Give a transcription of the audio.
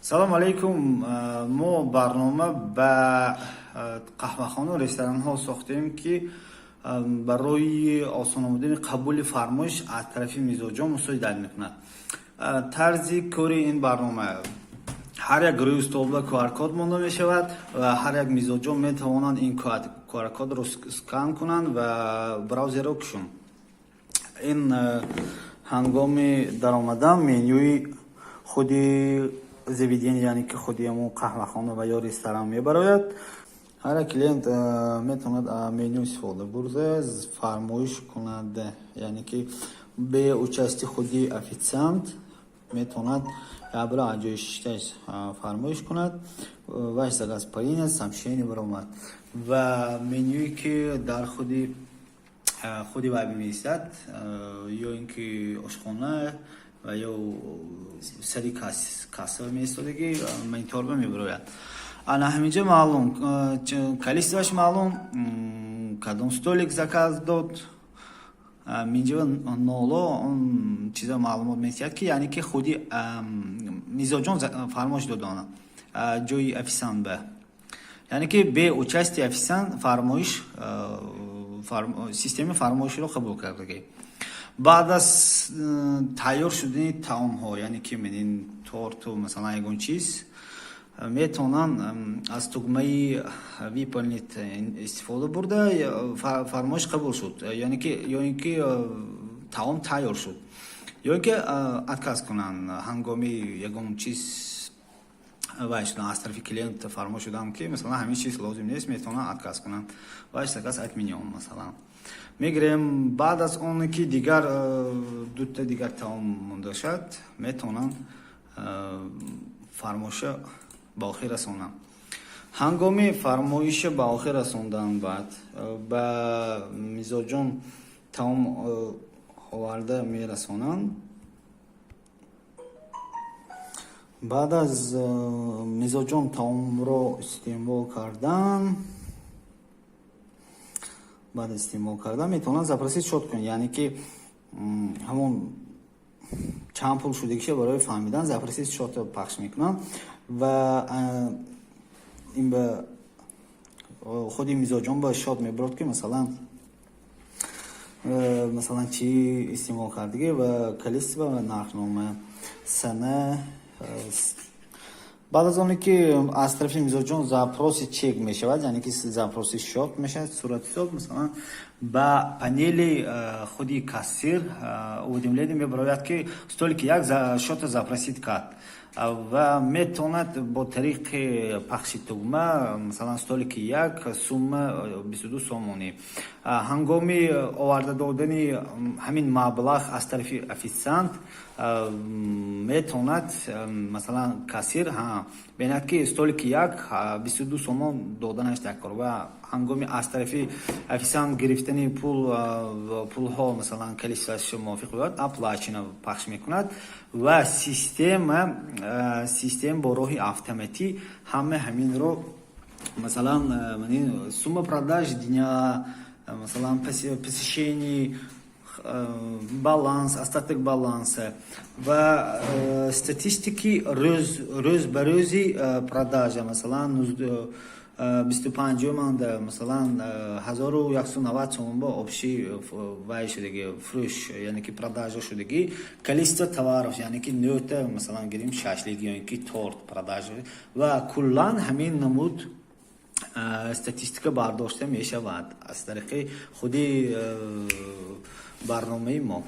салом алейкум. мо барнома ба қаҳвахону ресторанҳо сохтем ки барои осон омадани қабули фармоиш аз тарафи мизоҷон мусоидат мекунад. тарзи кори ин барнома: ҳар як рӯз тобла QR-код монда мешавад ва ҳар як мизоҷон метавонанд ин QR-кодро скан кунанд ва браузерро кушон. ин ҳангоми даромадан менюи худи заведения, яъне ки худи ҳамон қаҳвахона ва ё ресторан мебарояд. ҳар як клиент метавонад меню истифода бурда фармоиш кунад, яъне ки бе участии худи официант метавонад ябра ҷои шишташ фармоиш кунад. ваш загаспарин самшени баромад ва менюе ки дар худи вай бимевисад, ё ин ки ошхона ва ё сари касса меистодагӣ монитор мебарояд. ана ҳаминҷа маълум количествоаш маълум, кадом столик заказ дод, минҷа ноло он чиза маълумот месиҳад ки яъне ки худи мизоҷон фармоиш додонад ҷои офисант ба, яъне ки бе участии офисант фармоиш системаи фармоишро қабул кардагӣ. баъд аз тайёр шудани таомҳо, яъне ки менин торту масалан ягон чиз, метавонанд аз тугмаи выполнить истифода бурда фармоиш қабул шуд, яъне ки ё ин ки таом тайёр шуд, ё ин ки отказ кунанд ҳангоми ягон чиз вай шудан аз тарафи клиент фармоиш шудам ки масалан ҳамин чиз лозим нест, метавонанд отказ кунанд. ваш заказ отменён масалан мегирем. баъд аз он ки дигар дута дигар таом монда шуд, метавонанд фармоиша ба охир расонанд. ҳангоми фармоиша ба охир расондан баъд ба мизоҷон таом оварда мерасонанд. баъд аз мизоҷон таомро истеъмол кардан, метавонанд запроси шод кунанд, яъне ки ҳамон чанд пул шудагиша барои фаҳмидан запроси шодро пахш мекунанд ва ин ба худи мизоҷон ба шод мебурад ки масалан чӣ истеъмол кардагӣ ва количество ва нархнома сана. баъд аз оне ки аз тарафи мизоҷон запроси чек мешавад, яъне ки запроси шод мешавад, сурати ҳисоб масалан ба панели худи кассир уведомление мебарояд ки столики як шота запросид кард ва метавонад бо тариқи пахши тугма масалан столики як сумма 22 сомонӣ ҳангоми оварда додани ҳамин маблағ аз тарафи официант метавонад масалан кассир бинад ки столики як 22 сомон доданаш дакор ва ҳангоми аз тарафи официант гирифтани пулҳо масалан количествоаш мувофиқ биёд оплачено пахш мекунад ва система бо роҳи автоматӣ ҳаминро масалан сумма продаж дня, масалан посещений, баланс, остаток баланса ва статистики рӯз ба рӯзи продажа, масалан 25 манда масалан 1190 сомон ба обши вай шудагӣ фурӯш, яъне ки продажа шудагӣ, количество товаров, яъне ки нӯта масалан гирем шашлик ё ин ки торт продажа ва куллан ҳамин намуд статистика бардошта мешавад аз тариқи худи барномаи мо.